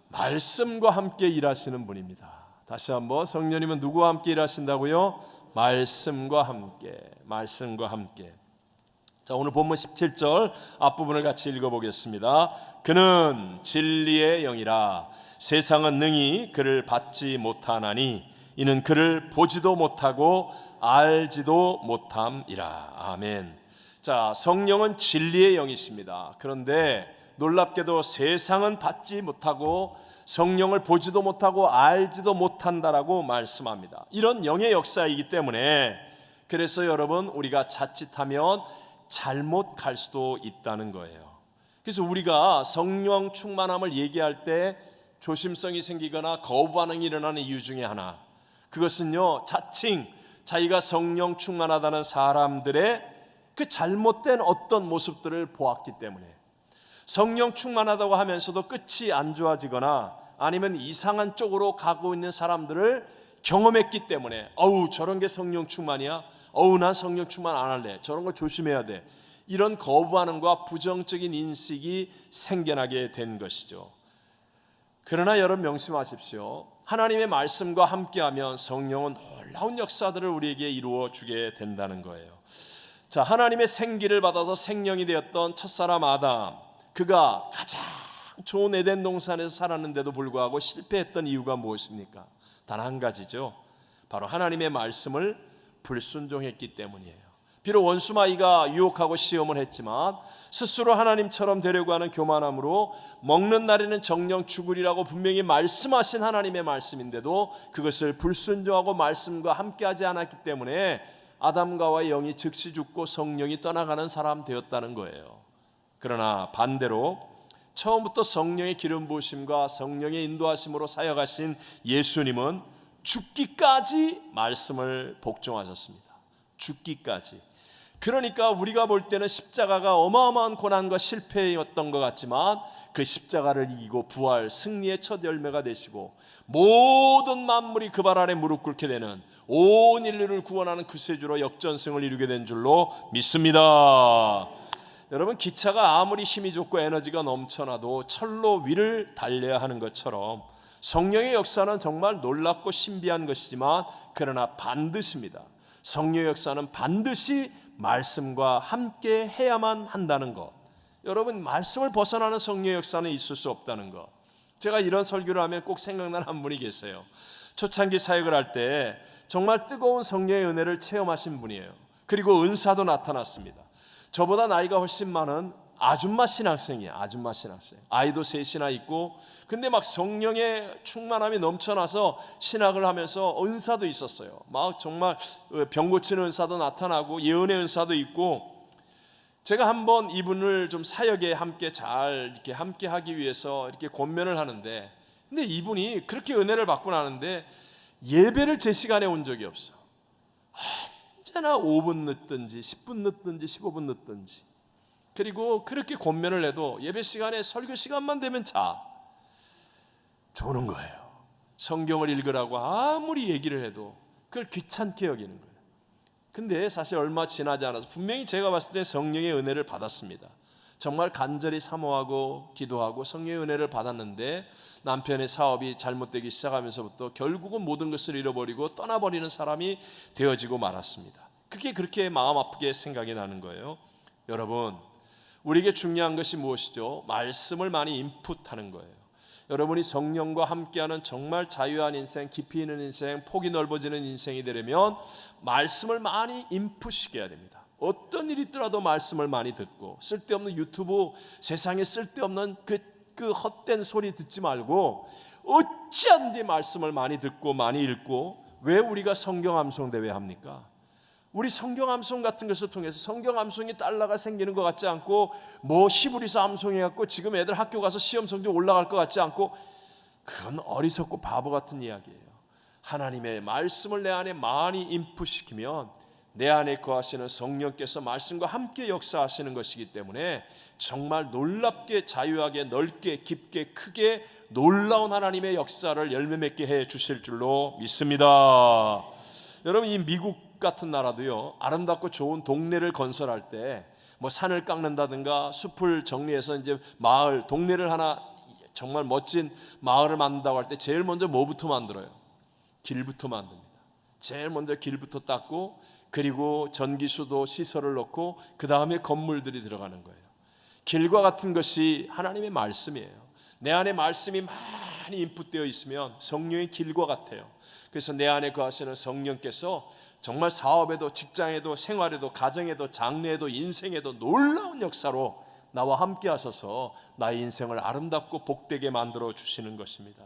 말씀과 함께 일하시는 분입니다. 다시 한번, 성령님은 누구와 함께 일하신다고요? 말씀과 함께, 말씀과 함께. 자, 오늘 본문 17절 앞부분을 같이 읽어보겠습니다. 그는 진리의 영이라 세상은 능히 그를 받지 못하나니 이는 그를 보지도 못하고 알지도 못함이라. 아멘. 자, 성령은 진리의 영이십니다. 그런데 놀랍게도 세상은 받지 못하고 성령을 보지도 못하고 알지도 못한다라고 말씀합니다. 이런 영의 역사이기 때문에, 그래서 여러분, 우리가 자칫하면 잘못 갈 수도 있다는 거예요. 그래서 우리가 성령 충만함을 얘기할 때 조심성이 생기거나 거부 반응이 일어나는 이유 중에 하나, 그것은요, 자칭 자기가 성령 충만하다는 사람들의 그 잘못된 어떤 모습들을 보았기 때문에, 성령 충만하다고 하면서도 끝이 안 좋아지거나 아니면 이상한 쪽으로 가고 있는 사람들을 경험했기 때문에, 어우 저런 게 성령 충만이야? 어우 난 성령 충만 안 할래. 저런 거 조심해야 돼. 이런 거부 반응과 부정적인 인식이 생겨나게 된 것이죠. 그러나 여러분 명심하십시오. 하나님의 말씀과 함께하면 성령은 놀라운 역사들을 우리에게 이루어 주게 된다는 거예요. 자, 하나님의 생기를 받아서 생명이 되었던 첫사람 아담, 그가 가장 좋은 에덴 동산에서 살았는데도 불구하고 실패했던 이유가 무엇입니까? 단 한 가지죠. 바로 하나님의 말씀을 불순종했기 때문이에요. 비록 원수마귀가 유혹하고 시험을 했지만 스스로 하나님처럼 되려고 하는 교만함으로 먹는 날에는 정령 죽으리라고 분명히 말씀하신 하나님의 말씀인데도 그것을 불순종하고 말씀과 함께하지 않았기 때문에 아담과 하와의 영이 즉시 죽고 성령이 떠나가는 사람 되었다는 거예요. 그러나 반대로 처음부터 성령의 기름 부으심과 성령의 인도하심으로 사역하신 예수님은 죽기까지 말씀을 복종하셨습니다. 죽기까지. 그러니까 우리가 볼 때는 십자가가 어마어마한 고난과 실패였던 것 같지만 그 십자가를 이기고 부활, 승리의 첫 열매가 되시고 모든 만물이 그 발 아래 무릎 꿇게 되는, 온 인류를 구원하는 구세주로 역전승을 이루게 된 줄로 믿습니다. 여러분, 기차가 아무리 힘이 좋고 에너지가 넘쳐나도 철로 위를 달려야 하는 것처럼 성령의 역사는 정말 놀랍고 신비한 것이지만 그러나 반드시입니다. 성령의 역사는 반드시 말씀과 함께 해야만 한다는 것. 여러분, 말씀을 벗어나는 성령의 역사는 있을 수 없다는 것. 제가 이런 설교를 하면 꼭 생각나는 한 분이 계세요. 초창기 사역을 할 때 정말 뜨거운 성령의 은혜를 체험하신 분이에요. 그리고 은사도 나타났습니다. 저보다 나이가 훨씬 많은 아줌마 신학생이에요. 아줌마 신학생. 아이도 셋이나 있고, 근데 막 성령의 충만함이 넘쳐나서 신학을 하면서 은사도 있었어요. 막 정말 병 고치는 은사도 나타나고 예언의 은사도 있고, 제가 한번 이분을 좀 사역에 함께 잘 이렇게 함께 하기 위해서 이렇게 권면을 하는데, 근데 이분이 그렇게 은혜를 받고 나는데 예배를 제 시간에 온 적이 없어. 언제나 5분 늦든지 10분 늦든지 15분 늦든지. 그리고 그렇게 권면을 해도 예배 시간에 설교 시간만 되면 조는 거예요. 성경을 읽으라고 아무리 얘기를 해도 그걸 귀찮게 여기는 거예요. 근데 사실 얼마 지나지 않아서 분명히 제가 봤을 때 성령의 은혜를 받았습니다. 정말 간절히 사모하고 기도하고 성령의 은혜를 받았는데 남편의 사업이 잘못되기 시작하면서부터 결국은 모든 것을 잃어버리고 떠나버리는 사람이 되어지고 말았습니다. 그게 그렇게 마음 아프게 생각이 나는 거예요. 여러분, 우리에게 중요한 것이 무엇이죠? 말씀을 많이 인풋하는 거예요. 여러분이 성령과 함께하는 정말 자유한 인생, 깊이 있는 인생, 폭이 넓어지는 인생이 되려면 말씀을 많이 인풋시켜야 됩니다. 어떤 일이 있더라도 말씀을 많이 듣고, 쓸데없는 유튜브, 세상에 쓸데없는 그 헛된 소리 듣지 말고 어찌하든지 말씀을 많이 듣고 많이 읽고. 왜 우리가 성경 암송 대회 합니까? 우리 성경 암송 같은 것을 통해서 성경 암송이 달러가 생기는 것 같지 않고 뭐 히브리서 암송해 갖고 지금 애들 학교 가서 시험 성적 올라갈 것 같지 않고 그건 어리석고 바보 같은 이야기예요. 하나님의 말씀을 내 안에 많이 인풋시키면 내 안에 거하시는 성령께서 말씀과 함께 역사하시는 것이기 때문에 정말 놀랍게 자유하게 넓게 깊게 크게 놀라운 하나님의 역사를 열매 맺게 해 주실 줄로 믿습니다. 여러분, 이 미국 같은 나라도요, 아름답고 좋은 동네를 건설할 때 뭐 산을 깎는다든가 숲을 정리해서 이제 마을 동네를 하나 정말 멋진 마을을 만든다고 할 때 제일 먼저 뭐부터 만들어요? 길부터 만듭니다. 제일 먼저 길부터 닦고 그리고 전기수도 시설을 넣고 그 다음에 건물들이 들어가는 거예요. 길과 같은 것이 하나님의 말씀이에요. 내 안에 말씀이 많이 인풋되어 있으면 성령의 길과 같아요. 그래서 내 안에 거하시는 성령께서 정말 사업에도 직장에도 생활에도 가정에도 장래에도 인생에도 놀라운 역사로 나와 함께 하셔서 나의 인생을 아름답고 복되게 만들어 주시는 것입니다.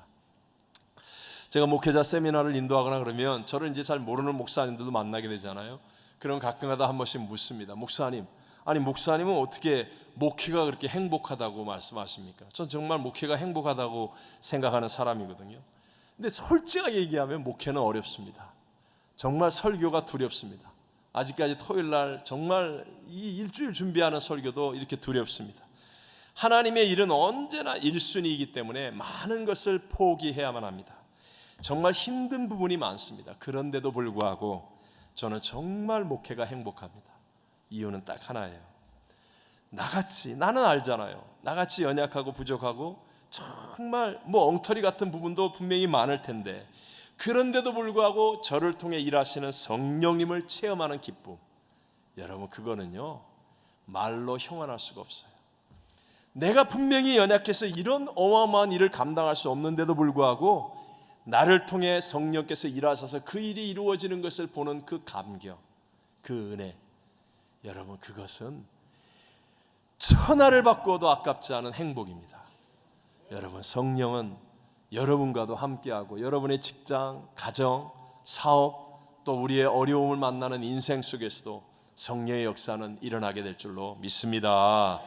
제가 목회자 세미나를 인도하거나 그러면 저를 이제 잘 모르는 목사님들도 만나게 되잖아요. 그럼 가끔가다 한 번씩 묻습니다. 목사님, 아니 목사님은 어떻게 목회가 그렇게 행복하다고 말씀하십니까? 전 정말 목회가 행복하다고 생각하는 사람이거든요. 근데 솔직하게 얘기하면 목회는 어렵습니다. 정말 설교가 두렵습니다. 아직까지 토요일날 정말 이 일주일 준비하는 설교도 이렇게 두렵습니다. 하나님의 일은 언제나 1순위이기 때문에 많은 것을 포기해야만 합니다. 정말 힘든 부분이 많습니다. 그런데도 불구하고 저는 정말 목회가 행복합니다. 이유는 딱 하나예요. 나는 알잖아요. 나같이 연약하고 부족하고 정말 뭐 엉터리 같은 부분도 분명히 많을 텐데 그런데도 불구하고 저를 통해 일하시는 성령님을 체험하는 기쁨, 여러분 그거는요 말로 형언할 수가 없어요. 내가 분명히 연약해서 이런 어마어마한 일을 감당할 수 없는데도 불구하고 나를 통해 성령께서 일하셔서 그 일이 이루어지는 것을 보는 그 감격, 그 은혜, 여러분 그것은 천하를 바꿔도 아깝지 않은 행복입니다. 여러분 성령은 여러분과도 함께하고 여러분의 직장, 가정, 사업 또 우리의 어려움을 만나는 인생 속에서도 성령의 역사는 일어나게 될 줄로 믿습니다.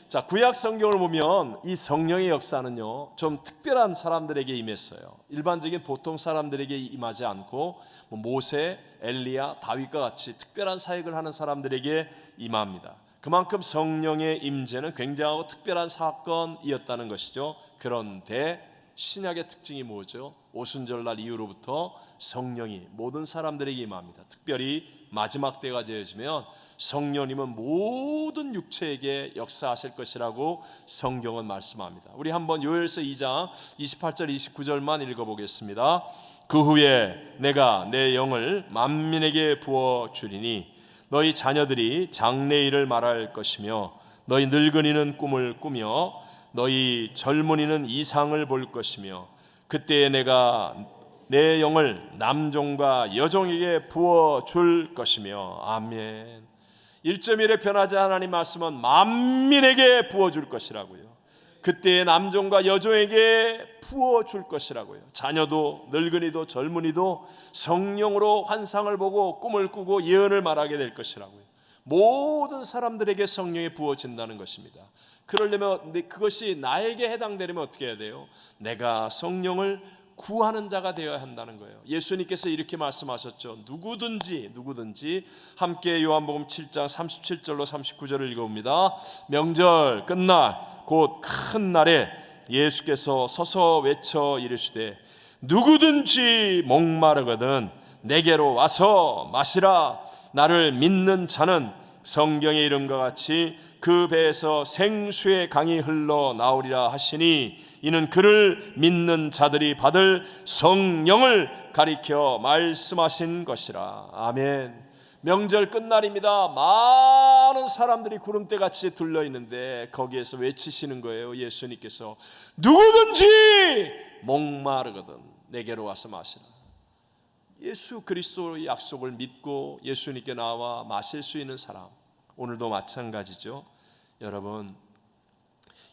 자, 구약 성경을 보면 이 성령의 역사는요 좀 특별한 사람들에게 임했어요. 일반적인 보통 사람들에게 임하지 않고 모세, 엘리야, 다윗과 같이 특별한 사역을 하는 사람들에게 임합니다. 그만큼 성령의 임재는 굉장하고 특별한 사건이었다는 것이죠. 그런데 신약의 특징이 뭐죠? 오순절날 이후로부터 성령이 모든 사람들에게 임합니다. 특별히 마지막 때가 되어지면 성령님은 모든 육체에게 역사하실 것이라고 성경은 말씀합니다. 우리 한번 요엘서 2장 28절 29절만 읽어보겠습니다. 그 후에 내가 내 영을 만민에게 부어주리니 너희 자녀들이 장래일을 말할 것이며 너희 늙은이는 꿈을 꾸며 너희 젊은이는 이상을 볼 것이며 그때에 내가 내 영을 남종과 여종에게 부어줄 것이며 아멘. 1.1에 변하지 않은 하나님 말씀은 만민에게 부어줄 것이라고요. 그때에 남종과 여종에게 부어줄 것이라고요. 자녀도 늙은이도 젊은이도 성령으로 환상을 보고 꿈을 꾸고 예언을 말하게 될 것이라고요. 모든 사람들에게 성령이 부어진다는 것입니다. 그러려면 그것이 나에게 해당되려면 어떻게 해야 돼요? 내가 성령을 구하는 자가 되어야 한다는 거예요. 예수님께서 이렇게 말씀하셨죠. 누구든지 함께 요한복음 7장 37절로 39절을 읽어봅니다. 명절 끝날 곧 큰 날에 예수께서 서서 외쳐 이르시되 누구든지 목마르거든 내게로 와서 마시라. 나를 믿는 자는 성경의 이름과 같이 그 배에서 생수의 강이 흘러 나오리라 하시니 이는 그를 믿는 자들이 받을 성령을 가리켜 말씀하신 것이라. 아멘. 명절 끝날입니다. 많은 사람들이 구름대같이 둘러있는데 거기에서 외치시는 거예요. 예수님께서 누구든지 목마르거든 내게로 와서 마시라. 예수 그리스도의 약속을 믿고 예수님께 나와 마실 수 있는 사람, 오늘도 마찬가지죠. 여러분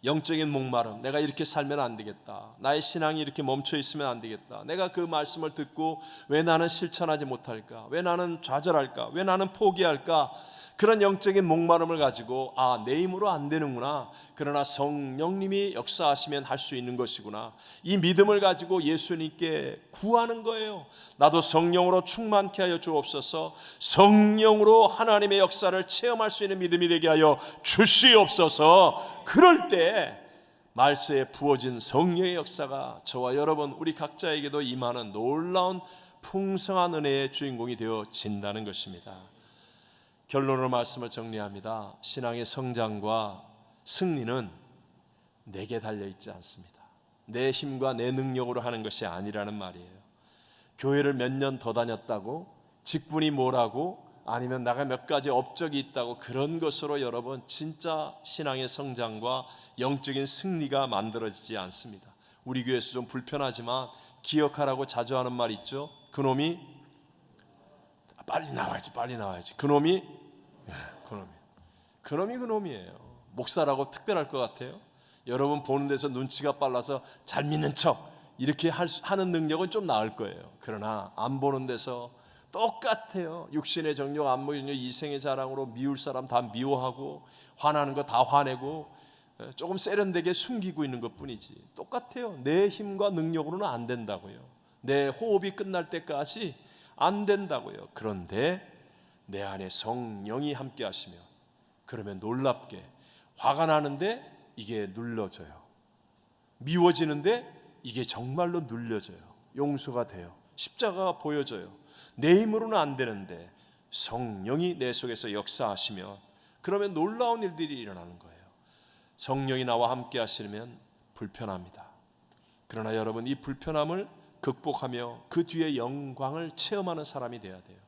영적인 목마름, 내가 이렇게 살면 안 되겠다, 나의 신앙이 이렇게 멈춰 있으면 안 되겠다, 내가 그 말씀을 듣고 왜 나는 실천하지 못할까, 왜 나는 좌절할까, 왜 나는 포기할까, 그런 영적인 목마름을 가지고 내 힘으로 안 되는구나, 그러나 성령님이 역사하시면 할 수 있는 것이구나, 이 믿음을 가지고 예수님께 구하는 거예요. 나도 성령으로 충만케 하여 주옵소서, 성령으로 하나님의 역사를 체험할 수 있는 믿음이 되게 하여 주시옵소서. 그럴 때 말세에 부어진 성령의 역사가 저와 여러분 우리 각자에게도 임하는 놀라운 풍성한 은혜의 주인공이 되어진다는 것입니다. 결론으로 말씀을 정리합니다. 신앙의 성장과 승리는 내게 달려있지 않습니다. 내 힘과 내 능력으로 하는 것이 아니라는 말이에요. 교회를 몇 년 더 다녔다고, 직분이 뭐라고, 아니면 내가 몇 가지 업적이 있다고, 그런 것으로 여러분 진짜 신앙의 성장과 영적인 승리가 만들어지지 않습니다. 우리 교회에서 좀 불편하지만 기억하라고 자주 하는 말 있죠. 그놈이 빨리 나와야지. 그놈이에요. 목사라고 특별할 것 같아요? 여러분 보는 데서 눈치가 빨라서 잘 믿는 척 이렇게 하는 능력은 좀 나을 거예요. 그러나 안 보는 데서 똑같아요. 육신의 정욕, 안목의 정욕, 이생의 자랑으로 미울 사람 다 미워하고, 화나는 거 다 화내고, 조금 세련되게 숨기고 있는 것뿐이지. 똑같아요. 내 힘과 능력으로는 안 된다고요. 내 호흡이 끝날 때까지 안 된다고요. 그런데 내 안에 성령이 함께 하시면, 그러면 놀랍게 화가 나는데 이게 눌러져요. 미워지는데 이게 정말로 눌려져요. 용서가 돼요. 십자가가 보여져요. 내 힘으로는 안 되는데 성령이 내 속에서 역사하시면, 그러면 놀라운 일들이 일어나는 거예요. 성령이 나와 함께 하시면 불편합니다. 그러나 여러분, 이 불편함을 극복하며 그 뒤에 영광을 체험하는 사람이 되어야 돼요.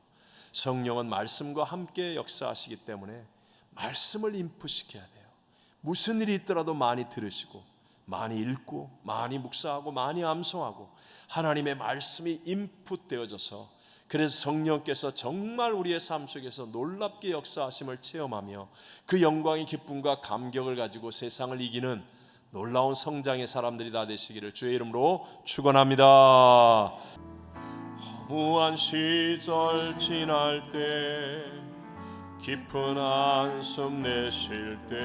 성령은 말씀과 함께 역사하시기 때문에 말씀을 인풋시켜야 돼요. 무슨 일이 있더라도 많이 들으시고, 많이 읽고, 많이 묵상하고, 많이 암송하고, 하나님의 말씀이 인풋되어져서, 그래서 성령께서 정말 우리의 삶 속에서 놀랍게 역사하심을 체험하며 그 영광의 기쁨과 감격을 가지고 세상을 이기는 놀라운 성장의 사람들이 다 되시기를 주의 이름으로 축원합니다. 허무한 시절 지날 때, 깊은 한숨 내쉴 때,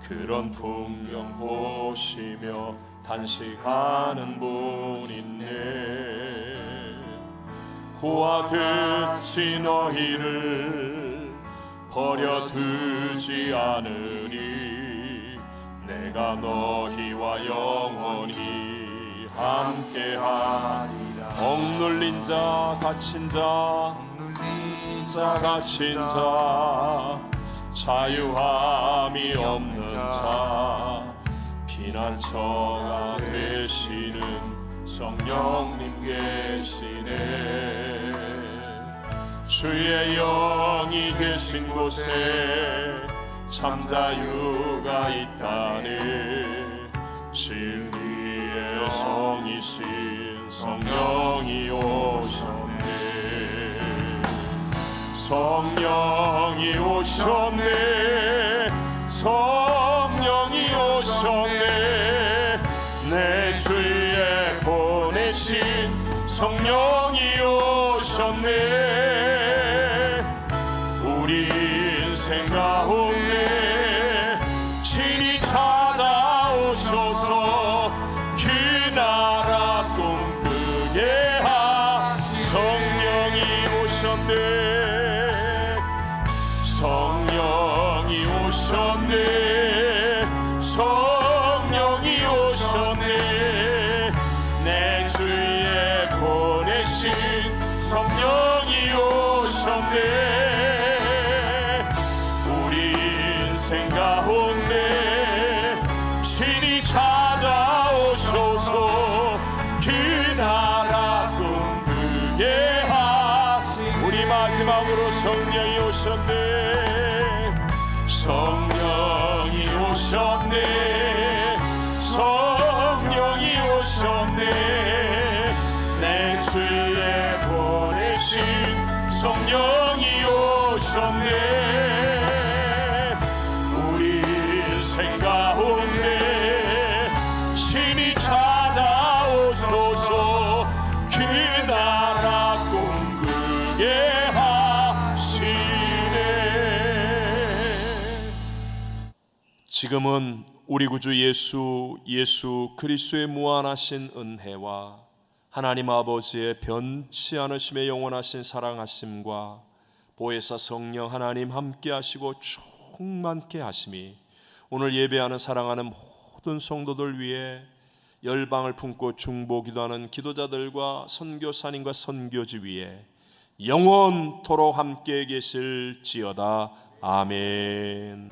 그런 풍경 보시며 단식하는 분 있네. 고아듯이 너희를 버려두지 않으리. 내가 너희와 영원히 함께하리라. 억눌린 자, 갇힌 자, 자유함이 없는 자, 피난처가 되시는 성령님 계시네. 주의 영이 계신 곳에 참 자유가 있다네. 진리의 성이신 성령이 오셨네. 성령이 오셨네. 성령이 오셨네. 내 주에 보내신 성령이 오셨네. 우리 인생 가운데 친히 찾아오셔서 그 나라 꿈꾸게 하신 성령이 오셨네. 성령이 오셨네. 성령이 지금은 우리 구주 예수 그리스도의 무한하신 은혜와 하나님 아버지의 변치 않으심의 영원하신 사랑하심과 보혜사 성령 하나님 함께 하시고 충만케 하심이 오늘 예배하는 사랑하는 모든 성도들 위해 열방을 품고 중보기도하는 기도자들과 선교사님과 선교지 위에 영원토록 함께 계실지어다. 아멘.